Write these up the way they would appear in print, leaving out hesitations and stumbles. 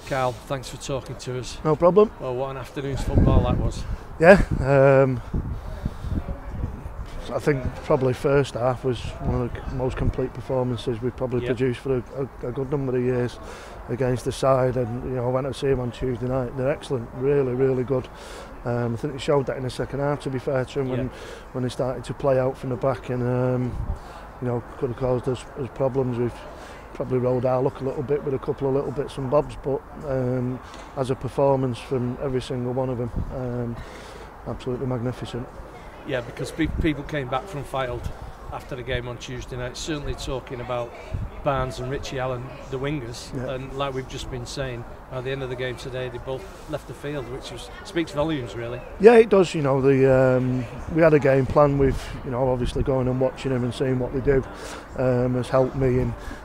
Karl, thanks for talking to us. No problem. Well, what an afternoon's football that was. Yeah, I think probably first half was one of the most complete performances we've probably produced for a good number of years against the side. And I went to see them on Tuesday night. They're excellent, really good. I think they showed that in the second half, to be fair to them, when they started to play out from the back, and could have caused us problems. We've probably rode our luck a little bit with a couple of little bits and bobs, but as a performance from every single one of them, absolutely magnificent. Yeah, because people came back from Fylde after the game on Tuesday night, certainly talking about Barnes and Richie Allen, the wingers, and like we've just been saying, at the end of the game today, they both left the field, which speaks volumes, really. Yeah, it does. We had a game plan with, obviously going and watching them and seeing what they do has helped me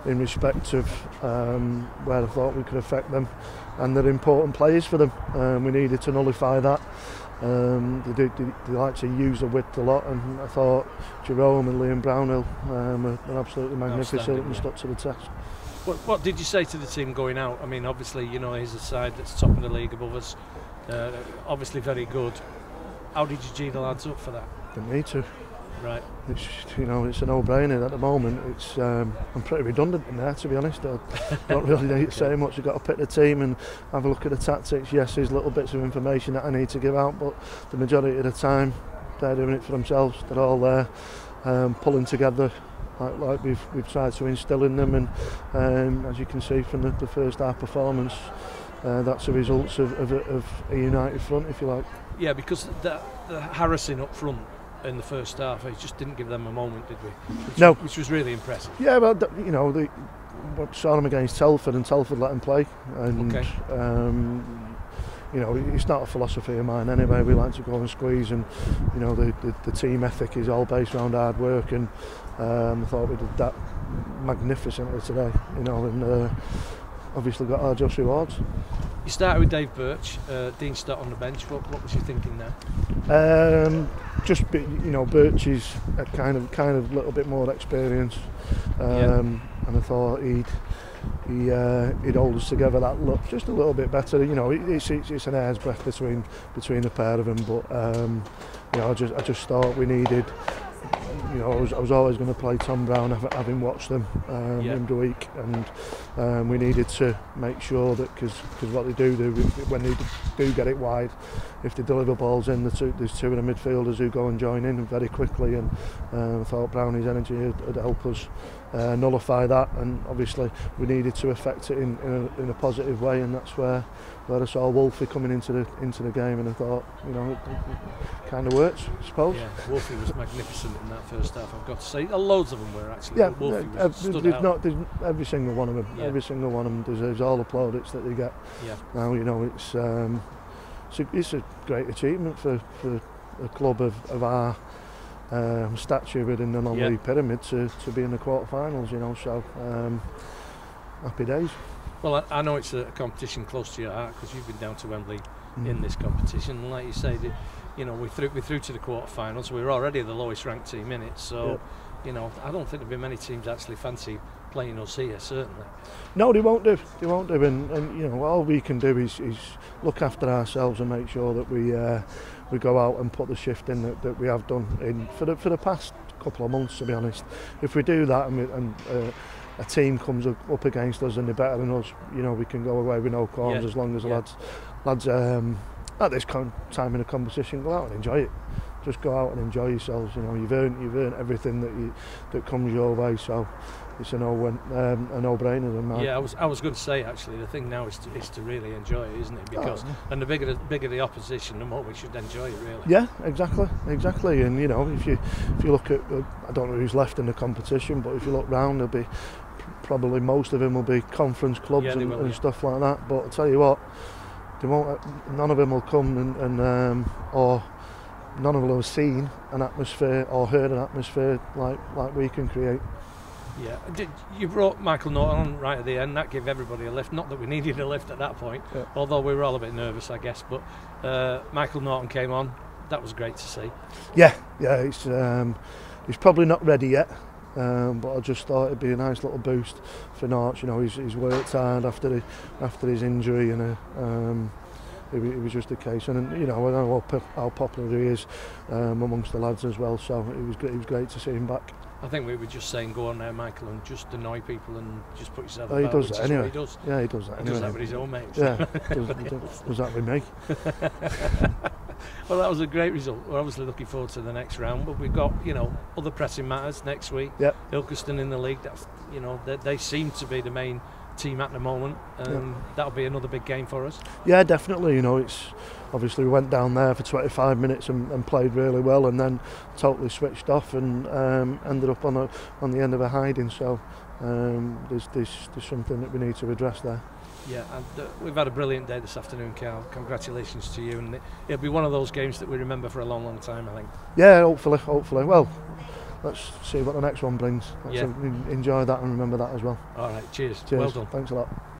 in respect of where I thought we could affect them, and they're important players for them. We needed to nullify that. They like to use the width a lot, and I thought Jerome and Liam Brownhill were absolutely magnificent and stuck to the test. What did you say to the team going out? I mean, obviously, he's a side that's top of the league above us, obviously very good. How did you G the lads up for that? Didn't need to. Right. It's it's a no-brainer at the moment. It's I'm pretty redundant in there, to be honest. I don't really need to say much. I've got to pick the team and have a look at the tactics. Yes, there's little bits of information that I need to give out, but the majority of the time they're doing it for themselves. They're all there pulling together like we've tried to instill in them, and as you can see from the first half performance, that's the results of a united front, if you like. Yeah, because the harassing up front in the first half, it just didn't give them a moment, did we? Which was really impressive. Yeah, well, we saw them against Telford, and Telford let them play, and it's not a philosophy of mine anyway. We like to go and squeeze, and the team ethic is all based around hard work, and I thought we did that magnificently today, and obviously got our just rewards. You started with Dave Birch, Dean Stott on the bench. What was you thinking there? Birch is a kind of little bit more experience, and I thought he'd hold us together that look just a little bit better. It's an hair's breadth between the pair of them, but I just thought we needed. I was always going to play Tom Brown, having watched them in the week, and we needed to make sure that because what they do when they do get it wide, if they deliver balls in, there's two of the midfielders who go and join in very quickly, and I thought Brownie's energy would help us nullify that, and obviously we needed to affect it in a positive way, and that's where I saw Wolfie coming into the game, and I thought it kind of works, I suppose. Yeah, Wolfie was magnificent in that first half, I've got to say. Loads of them were actually. Yeah, there's every single one of them. Yeah. Every single one of them deserves all the plaudits that they get. Yeah. Now it's a great achievement for a club of our stature within the non-league pyramid to be in the quarter-finals. So happy days. Well, I know it's a competition close to your heart because you've been down to Wembley in this competition, and like you say, we're through to the quarter-finals. We're already the lowest-ranked team in it, so I don't think there'll be many teams actually fancy playing us here. Certainly. No, they won't do. And all we can do is look after ourselves and make sure that we go out and put the shift in that we have done in for the past couple of months. To be honest, if we do that and a team comes up against us and they're better than us, we can go away with no qualms as long as the lads at this time in the competition go out and enjoy it. Just go out and enjoy yourselves. You've earned everything that comes your way. So it's a no-brainer. Yeah, I was going to say actually the thing now is to really enjoy it, isn't it? Because and the bigger the opposition, the more we should enjoy it, really. Yeah, exactly. And if you look at I don't know who's left in the competition, but if you look round, there'll be probably most of them will be conference clubs and stuff like that. But I'll tell you what, they won't. None of them will come and or none of them have seen an atmosphere or heard an atmosphere like we can create. Yeah, you brought Michael Norton on right at the end. That gave everybody a lift. Not that we needed a lift at that point, although we were all a bit nervous, I guess. But Michael Norton came on. That was great to see. Yeah, he's probably not ready yet. but I just thought it'd be a nice little boost for Norwich. You know, he's worked hard after his injury, and it was just a case. And you know, I know how popular he is amongst the lads as well. So it was great to see him back. I think we were just saying, go on now, Michael, and just annoy people and just put yourself Oh, about. He does that anyway. He does. Yeah, he does that anyway. He does that with his own mates. Yeah, does that with me. Well, that was a great result. We're obviously looking forward to the next round, but we've got, you know, other pressing matters next week. Yep. Ilkeston in the league. That's, you know, they seem to be the main team at the moment, and that'll be another big game for us. Yeah, definitely. You know, it's obviously we went down there for 25 minutes and played really well, and then totally switched off and ended up on the end of a hiding. So there's something that we need to address there. Yeah, and we've had a brilliant day this afternoon, Karl. Congratulations to you, and it'll be one of those games that we remember for a long, long time, I think. Yeah, hopefully. Well, let's see what the next one brings. Let's enjoy that and remember that as well. All right, cheers. Cheers. Well done. Thanks a lot.